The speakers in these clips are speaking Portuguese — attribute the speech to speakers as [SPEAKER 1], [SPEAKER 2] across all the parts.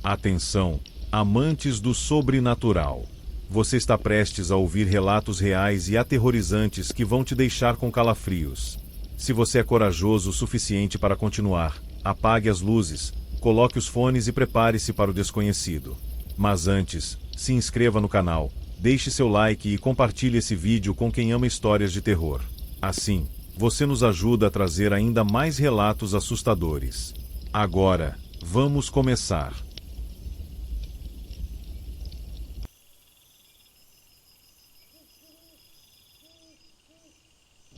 [SPEAKER 1] Atenção, amantes do sobrenatural. Você está prestes a ouvir relatos reais e aterrorizantes que vão te deixar com calafrios. Se você é corajoso o suficiente para continuar, apague as luzes, coloque os fones e prepare-se para o desconhecido. Mas antes, se inscreva no canal, deixe seu like e compartilhe esse vídeo com quem ama histórias de terror. Assim, você nos ajuda a trazer ainda mais relatos assustadores. Agora, vamos começar.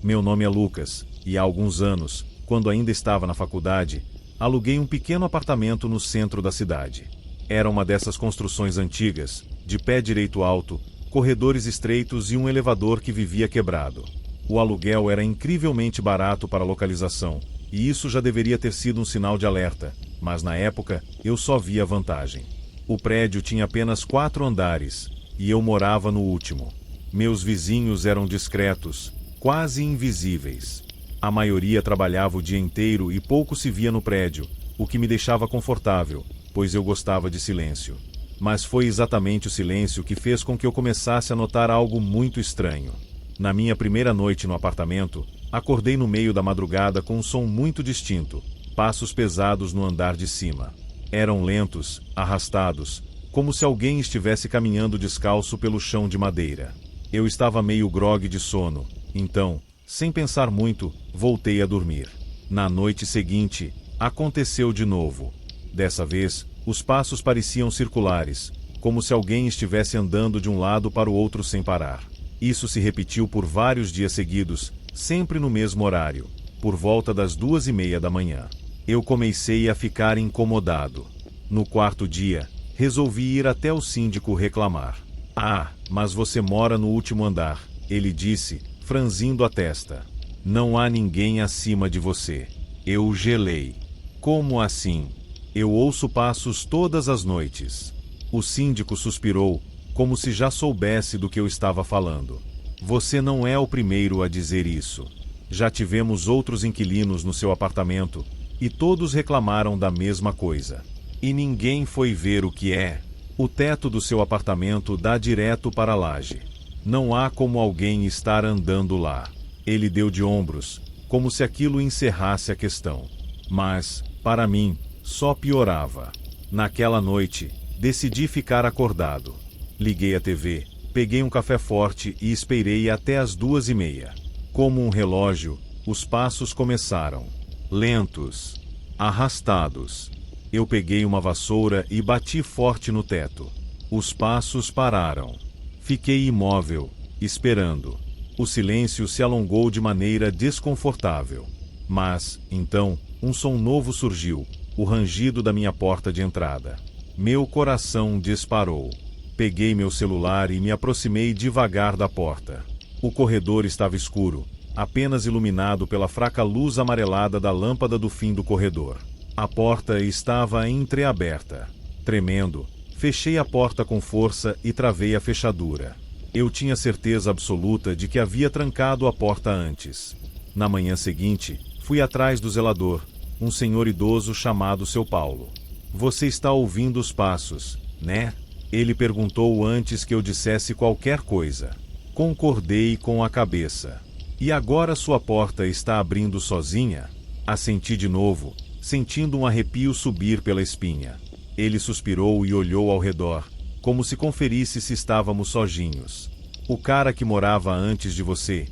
[SPEAKER 1] Meu nome é Lucas, e há alguns anos, quando ainda estava na faculdade, aluguei um pequeno apartamento no centro da cidade. Era uma dessas construções antigas, de pé direito alto, corredores estreitos e um elevador que vivia quebrado. O aluguel era incrivelmente barato para a localização, e isso já deveria ter sido um sinal de alerta, mas na época eu só via vantagem. O prédio tinha apenas 4 andares, e eu morava no último. Meus vizinhos eram discretos, quase invisíveis. A maioria trabalhava o dia inteiro e pouco se via no prédio, o que me deixava confortável, pois eu gostava de silêncio. Mas foi exatamente o silêncio que fez com que eu começasse a notar algo muito estranho. Na minha primeira noite no apartamento, acordei no meio da madrugada com um som muito distinto, passos pesados no andar de cima. Eram lentos, arrastados, como se alguém estivesse caminhando descalço pelo chão de madeira. Eu estava meio grogue de sono. Então, sem pensar muito, voltei a dormir. Na noite seguinte, aconteceu de novo. Dessa vez, os passos pareciam circulares, como se alguém estivesse andando de um lado para o outro sem parar. Isso se repetiu por vários dias seguidos, sempre no mesmo horário, por volta das 2:30 da manhã. Eu comecei a ficar incomodado. No 4º dia, resolvi ir até o síndico reclamar. "Ah, mas você mora no último andar", ele disse, franzindo a testa. "Não há ninguém acima de você." Eu gelei. "Como assim? Eu ouço passos todas as noites." O síndico suspirou, como se já soubesse do que eu estava falando. "Você não é o primeiro a dizer isso. Já tivemos outros inquilinos no seu apartamento, e todos reclamaram da mesma coisa. E ninguém foi ver o que é. O teto do seu apartamento dá direto para a laje. Não há como alguém estar andando lá." Ele deu de ombros, como se aquilo encerrasse a questão. Mas, para mim, só piorava. Naquela noite, decidi ficar acordado. Liguei a TV, peguei um café forte e esperei até as 2:30. Como um relógio, os passos começaram. Lentos, arrastados. Eu peguei uma vassoura e bati forte no teto. Os passos pararam. Fiquei imóvel, esperando. O silêncio se alongou de maneira desconfortável. Mas, então, um som novo surgiu, o rangido da minha porta de entrada. Meu coração disparou. Peguei meu celular e me aproximei devagar da porta. O corredor estava escuro, apenas iluminado pela fraca luz amarelada da lâmpada do fim do corredor. A porta estava entreaberta. Tremendo, fechei a porta com força e travei a fechadura. Eu tinha certeza absoluta de que havia trancado a porta antes. Na manhã seguinte, fui atrás do zelador, um senhor idoso chamado Seu Paulo. "Você está ouvindo os passos, né?" Ele perguntou antes que eu dissesse qualquer coisa. Concordei com a cabeça. "E agora sua porta está abrindo sozinha?" Assenti de novo, sentindo um arrepio subir pela espinha. Ele suspirou e olhou ao redor, como se conferisse se estávamos sozinhos. "O cara que morava antes de você,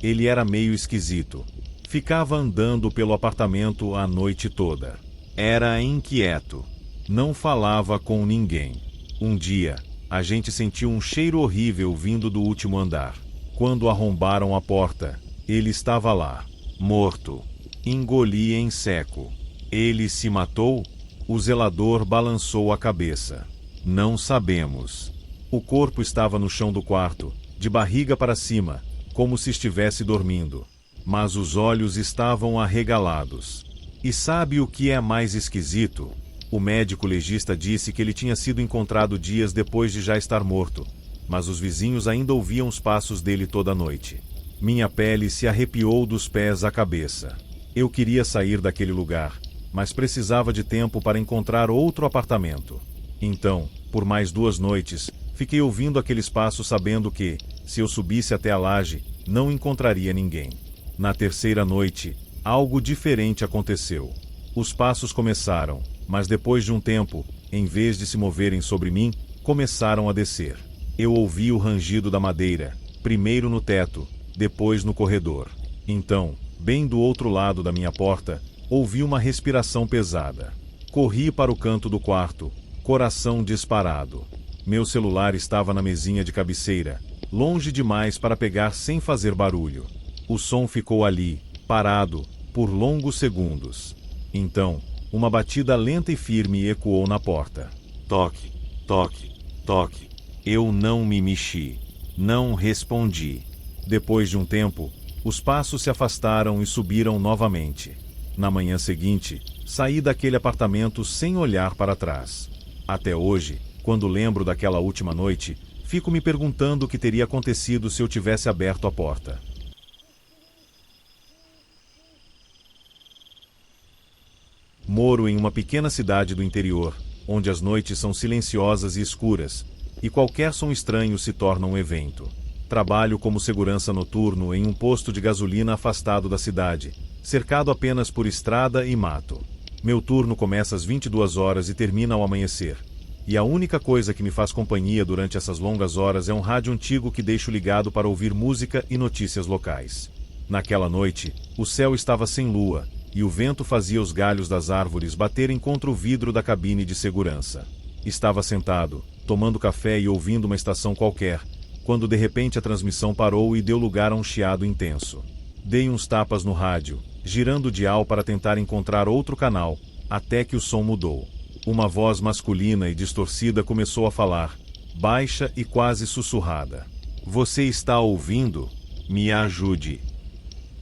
[SPEAKER 1] ele era meio esquisito. Ficava andando pelo apartamento a noite toda. Era inquieto. Não falava com ninguém. Um dia, a gente sentiu um cheiro horrível vindo do último andar. Quando arrombaram a porta, ele estava lá, morto. Engoli em seco. Ele se matou?" O zelador balançou a cabeça. "Não sabemos." O corpo estava no chão do quarto, de barriga para cima, como se estivesse dormindo. Mas os olhos estavam arregalados. E sabe o que é mais esquisito? O médico legista disse que ele tinha sido encontrado dias depois de já estar morto, mas os vizinhos ainda ouviam os passos dele toda noite. Minha pele se arrepiou dos pés à cabeça. Eu queria sair daquele lugar, mas precisava de tempo para encontrar outro apartamento. Então, por mais 2 noites, fiquei ouvindo aqueles passos sabendo que, se eu subisse até a laje, não encontraria ninguém. Na 3ª noite, algo diferente aconteceu. Os passos começaram, mas depois de um tempo, em vez de se moverem sobre mim, começaram a descer. Eu ouvi o rangido da madeira, primeiro no teto, depois no corredor. Então, bem do outro lado da minha porta, ouvi uma respiração pesada. Corri para o canto do quarto, coração disparado. Meu celular estava na mesinha de cabeceira, longe demais para pegar sem fazer barulho. O som ficou ali, parado, por longos segundos. Então, uma batida lenta e firme ecoou na porta. Toque, toque, toque. Eu não me mexi. Não respondi. Depois de um tempo, os passos se afastaram e subiram novamente. Na manhã seguinte, saí daquele apartamento sem olhar para trás. Até hoje, quando lembro daquela última noite, fico me perguntando o que teria acontecido se eu tivesse aberto a porta. Moro em uma pequena cidade do interior, onde as noites são silenciosas e escuras, e qualquer som estranho se torna um evento. Trabalho como segurança noturno em um posto de gasolina afastado da cidade, cercado apenas por estrada e mato. Meu turno começa às 22 horas e termina ao amanhecer. E a única coisa que me faz companhia durante essas longas horas é um rádio antigo que deixo ligado para ouvir música e notícias locais. Naquela noite, o céu estava sem lua, e o vento fazia os galhos das árvores baterem contra o vidro da cabine de segurança. Estava sentado, tomando café e ouvindo uma estação qualquer, quando de repente a transmissão parou e deu lugar a um chiado intenso. Dei uns tapas no rádio, girando o dial para tentar encontrar outro canal, até que o som mudou. Uma voz masculina e distorcida começou a falar, baixa e quase sussurrada. Você está ouvindo? Me ajude.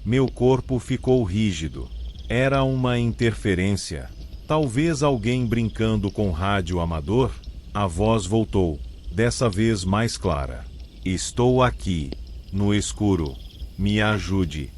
[SPEAKER 1] Meu corpo ficou rígido. Era uma interferência. Talvez alguém brincando com rádio amador? A voz voltou, dessa vez mais clara. Estou aqui, no escuro. Me ajude.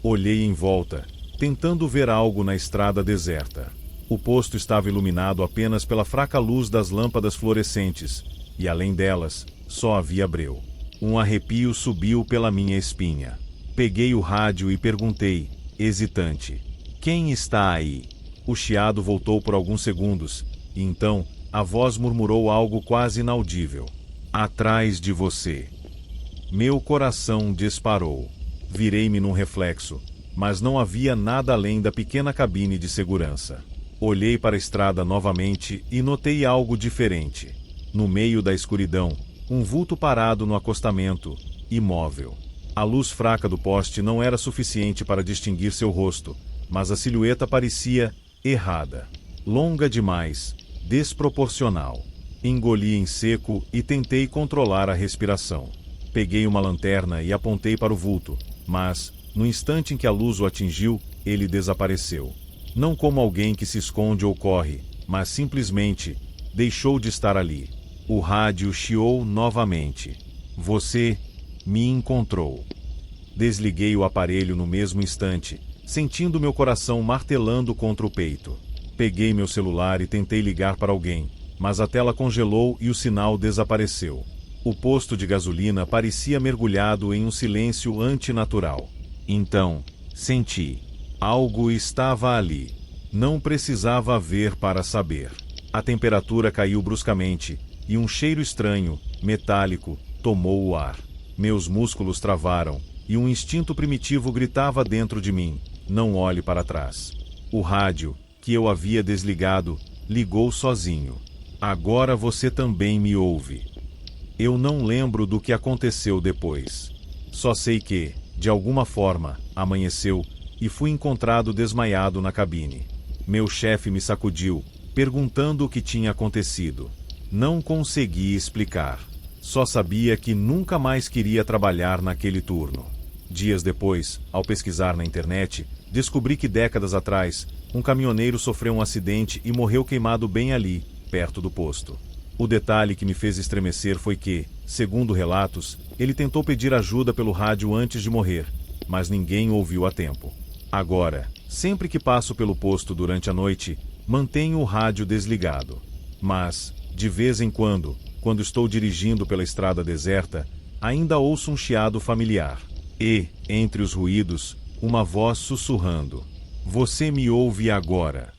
[SPEAKER 1] Olhei em volta, tentando ver algo na estrada deserta. O posto estava iluminado apenas pela fraca luz das lâmpadas fluorescentes, e além delas, só havia breu. Um arrepio subiu pela minha espinha. Peguei o rádio e perguntei, hesitante, quem está aí? O chiado voltou por alguns segundos, e então a voz murmurou algo quase inaudível. Atrás de você. Meu coração disparou. Virei-me num reflexo, mas não havia nada além da pequena cabine de segurança. Olhei para a estrada novamente e notei algo diferente. No meio da escuridão, um vulto parado no acostamento, imóvel. A luz fraca do poste não era suficiente para distinguir seu rosto, mas a silhueta parecia errada, longa demais, desproporcional. Engoli em seco e tentei controlar a respiração. Peguei uma lanterna e apontei para o vulto, mas, no instante em que a luz o atingiu, ele desapareceu. Não como alguém que se esconde ou corre, mas simplesmente deixou de estar ali. O rádio chiou novamente. Você me encontrou. Desliguei o aparelho no mesmo instante, sentindo meu coração martelando contra o peito. Peguei meu celular e tentei ligar para alguém, mas a tela congelou e o sinal desapareceu. O posto de gasolina parecia mergulhado em um silêncio antinatural. Então, senti. Algo estava ali. Não precisava ver para saber. A temperatura caiu bruscamente, e um cheiro estranho, metálico, tomou o ar. Meus músculos travaram, e um instinto primitivo gritava dentro de mim, não olhe para trás. O rádio, que eu havia desligado, ligou sozinho. Agora você também me ouve. Eu não lembro do que aconteceu depois. Só sei que, de alguma forma, amanheceu e fui encontrado desmaiado na cabine. Meu chefe me sacudiu, perguntando o que tinha acontecido. Não consegui explicar. Só sabia que nunca mais queria trabalhar naquele turno. Dias depois, ao pesquisar na internet, descobri que décadas atrás, um caminhoneiro sofreu um acidente e morreu queimado bem ali, perto do posto. O detalhe que me fez estremecer foi que, segundo relatos, ele tentou pedir ajuda pelo rádio antes de morrer, mas ninguém o ouviu a tempo. Agora, sempre que passo pelo posto durante a noite, mantenho o rádio desligado. Mas, De vez em quando estou dirigindo pela estrada deserta, ainda ouço um chiado familiar. E, entre os ruídos, uma voz sussurrando: "Você me ouve agora."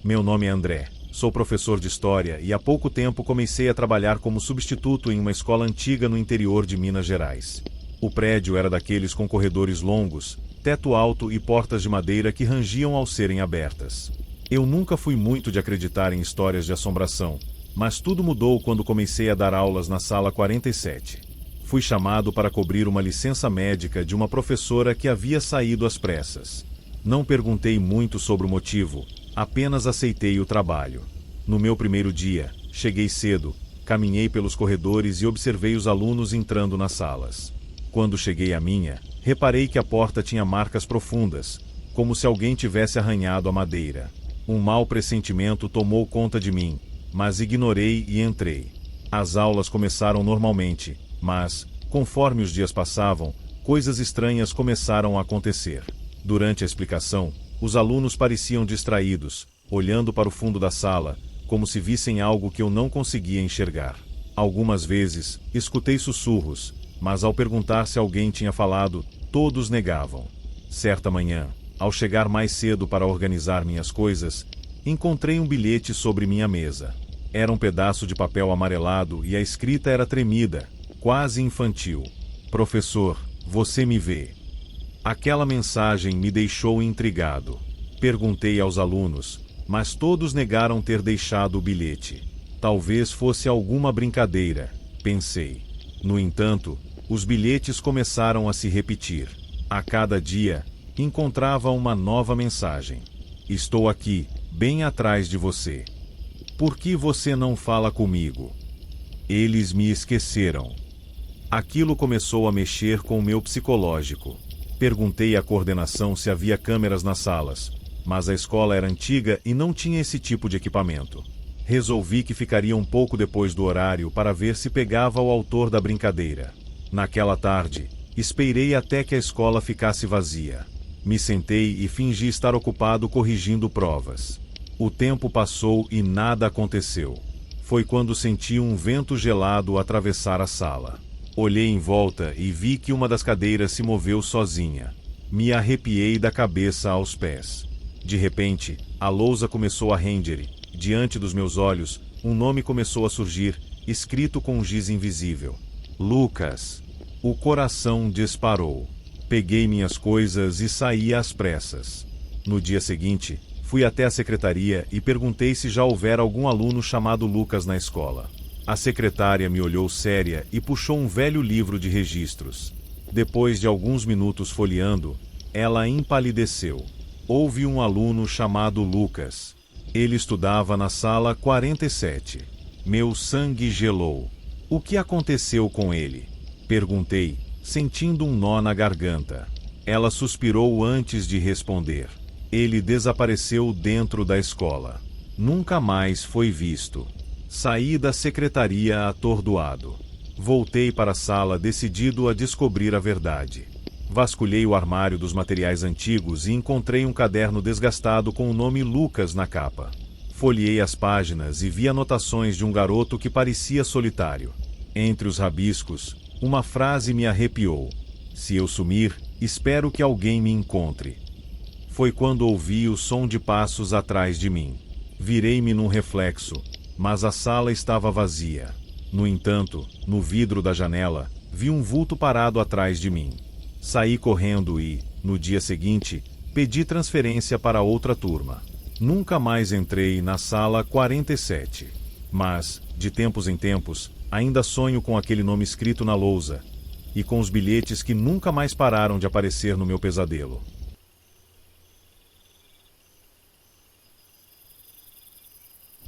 [SPEAKER 1] Meu nome é André, sou professor de História e há pouco tempo comecei a trabalhar como substituto em uma escola antiga no interior de Minas Gerais. O prédio era daqueles com corredores longos, teto alto e portas de madeira que rangiam ao serem abertas. Eu nunca fui muito de acreditar em histórias de assombração, mas tudo mudou quando comecei a dar aulas na sala 47. Fui chamado para cobrir uma licença médica de uma professora que havia saído às pressas. Não perguntei muito sobre o motivo, apenas aceitei o trabalho. No meu primeiro dia, cheguei cedo, caminhei pelos corredores e observei os alunos entrando nas salas. Quando cheguei à minha, reparei que a porta tinha marcas profundas, como se alguém tivesse arranhado a madeira. Um mau pressentimento tomou conta de mim, mas ignorei e entrei. As aulas começaram normalmente, mas, conforme os dias passavam, coisas estranhas começaram a acontecer. Durante a explicação, os alunos pareciam distraídos, olhando para o fundo da sala, como se vissem algo que eu não conseguia enxergar. Algumas vezes, escutei sussurros, mas ao perguntar se alguém tinha falado, todos negavam. Certa manhã, ao chegar mais cedo para organizar minhas coisas, encontrei um bilhete sobre minha mesa. Era um pedaço de papel amarelado e a escrita era tremida, quase infantil. "Professor, você me vê?" Aquela mensagem me deixou intrigado. Perguntei aos alunos, mas todos negaram ter deixado o bilhete. Talvez fosse alguma brincadeira, pensei. No entanto, os bilhetes começaram a se repetir. A cada dia, encontrava uma nova mensagem. "Estou aqui, bem atrás de você. Por que você não fala comigo?" Eles me esqueceram. Aquilo começou a mexer com o meu psicológico. Perguntei à coordenação se havia câmeras nas salas, mas a escola era antiga e não tinha esse tipo de equipamento. Resolvi que ficaria um pouco depois do horário para ver se pegava o autor da brincadeira. Naquela tarde, esperei até que a escola ficasse vazia. Me sentei e fingi estar ocupado corrigindo provas. O tempo passou e nada aconteceu. Foi quando senti um vento gelado atravessar a sala. Olhei em volta e vi que uma das cadeiras se moveu sozinha. Me arrepiei da cabeça aos pés. De repente, a lousa começou a render e, diante dos meus olhos, um nome começou a surgir, escrito com um giz invisível. Lucas. O coração disparou. Peguei minhas coisas e saí às pressas. No dia seguinte, fui até a secretaria e perguntei se já houvera algum aluno chamado Lucas na escola. A secretária me olhou séria e puxou um velho livro de registros. Depois de alguns minutos folheando, ela empalideceu. Houve um aluno chamado Lucas. Ele estudava na sala 47. Meu sangue gelou. O que aconteceu com ele? Perguntei, sentindo um nó na garganta. Ela suspirou antes de responder. Ele desapareceu dentro da escola. Nunca mais foi visto. Saí da secretaria atordoado. Voltei para a sala decidido a descobrir a verdade. Vasculhei o armário dos materiais antigos e encontrei um caderno desgastado com o nome Lucas na capa. Folheei as páginas e vi anotações de um garoto que parecia solitário. Entre os rabiscos, uma frase me arrepiou. "Se eu sumir, espero que alguém me encontre." Foi quando ouvi o som de passos atrás de mim. Virei-me num reflexo, mas a sala estava vazia. No entanto, no vidro da janela, vi um vulto parado atrás de mim. Saí correndo e, no dia seguinte, pedi transferência para outra turma. Nunca mais entrei na sala 47. Mas, de tempos em tempos, ainda sonho com aquele nome escrito na lousa e com os bilhetes que nunca mais pararam de aparecer no meu pesadelo.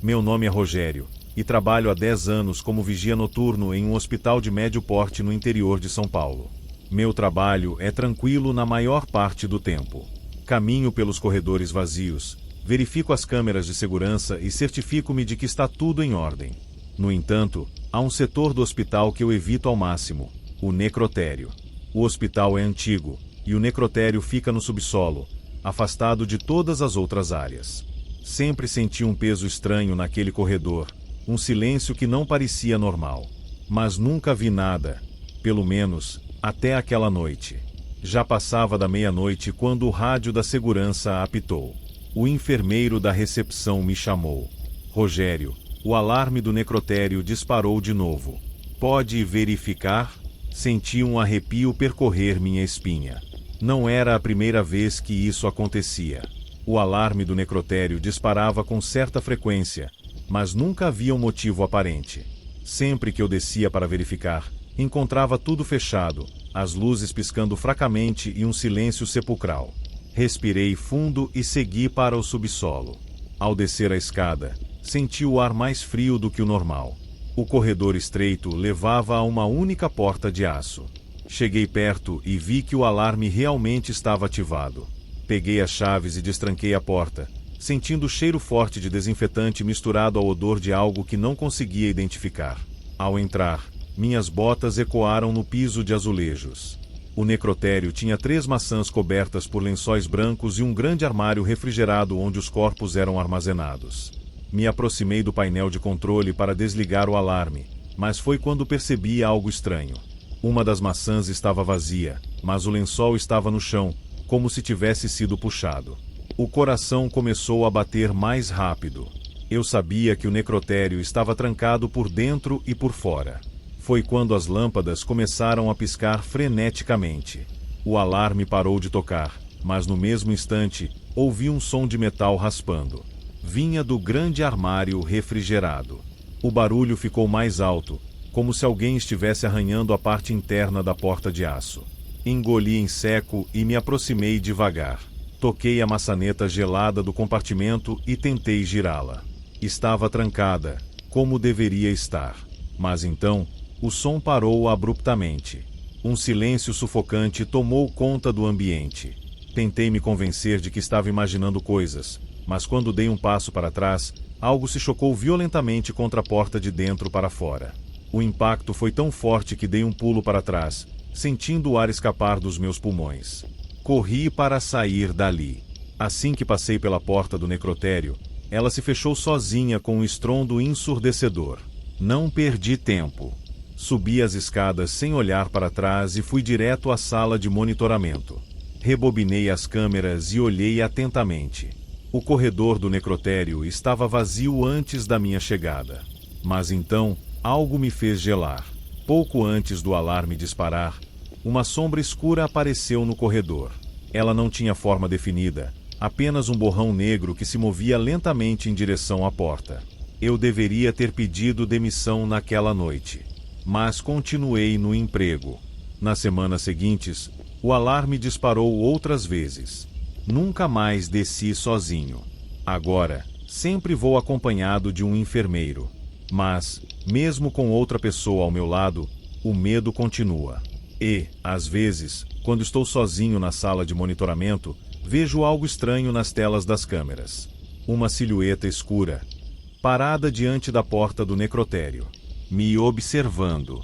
[SPEAKER 1] Meu nome é Rogério, e trabalho há 10 anos como vigia noturno em um hospital de médio porte no interior de São Paulo. Meu trabalho é tranquilo na maior parte do tempo. Caminho pelos corredores vazios, verifico as câmeras de segurança e certifico-me de que está tudo em ordem. No entanto, há um setor do hospital que eu evito ao máximo, o necrotério. O hospital é antigo, e o necrotério fica no subsolo, afastado de todas as outras áreas. Sempre senti um peso estranho naquele corredor, um silêncio que não parecia normal. Mas nunca vi nada, pelo menos, até aquela noite. Já passava da meia-noite quando o rádio da segurança apitou. O enfermeiro da recepção me chamou. Rogério, o alarme do necrotério disparou de novo. Pode verificar? Senti um arrepio percorrer minha espinha. Não era a primeira vez que isso acontecia. O alarme do necrotério disparava com certa frequência, mas nunca havia um motivo aparente. Sempre que eu descia para verificar, encontrava tudo fechado, as luzes piscando fracamente e um silêncio sepulcral. Respirei fundo e segui para o subsolo. Ao descer a escada, senti o ar mais frio do que o normal. O corredor estreito levava a uma única porta de aço. Cheguei perto e vi que o alarme realmente estava ativado. Peguei as chaves e destranquei a porta, sentindo o cheiro forte de desinfetante misturado ao odor de algo que não conseguia identificar. Ao entrar, minhas botas ecoaram no piso de azulejos. O necrotério tinha 3 maçãs cobertas por lençóis brancos e um grande armário refrigerado onde os corpos eram armazenados. Me aproximei do painel de controle para desligar o alarme, mas foi quando percebi algo estranho. Uma das maçãs estava vazia, mas o lençol estava no chão, como se tivesse sido puxado. O coração começou a bater mais rápido. Eu sabia que o necrotério estava trancado por dentro e por fora. Foi quando as lâmpadas começaram a piscar freneticamente. O alarme parou de tocar, mas no mesmo instante, ouvi um som de metal raspando. Vinha do grande armário refrigerado. O barulho ficou mais alto, como se alguém estivesse arranhando a parte interna da porta de aço. Engoli em seco e me aproximei devagar. Toquei a maçaneta gelada do compartimento e tentei girá-la. Estava trancada, como deveria estar. Mas então, o som parou abruptamente. Um silêncio sufocante tomou conta do ambiente. Tentei me convencer de que estava imaginando coisas, mas quando dei um passo para trás, algo se chocou violentamente contra a porta de dentro para fora. O impacto foi tão forte que dei um pulo para trás, sentindo o ar escapar dos meus pulmões. Corri para sair dali. Assim que passei pela porta do necrotério, ela se fechou sozinha com um estrondo ensurdecedor. Não perdi tempo. Subi as escadas sem olhar para trás e fui direto à sala de monitoramento. Rebobinei as câmeras e olhei atentamente. O corredor do necrotério estava vazio antes da minha chegada. Mas então, algo me fez gelar. Pouco antes do alarme disparar, uma sombra escura apareceu no corredor. Ela não tinha forma definida, apenas um borrão negro que se movia lentamente em direção à porta. Eu deveria ter pedido demissão naquela noite. Mas continuei no emprego. Nas semanas seguintes, o alarme disparou outras vezes. Nunca mais desci sozinho. Agora, sempre vou acompanhado de um enfermeiro. Mas, mesmo com outra pessoa ao meu lado, o medo continua. E, às vezes, quando estou sozinho na sala de monitoramento, vejo algo estranho nas telas das câmeras. Uma silhueta escura, parada diante da porta do necrotério, me observando.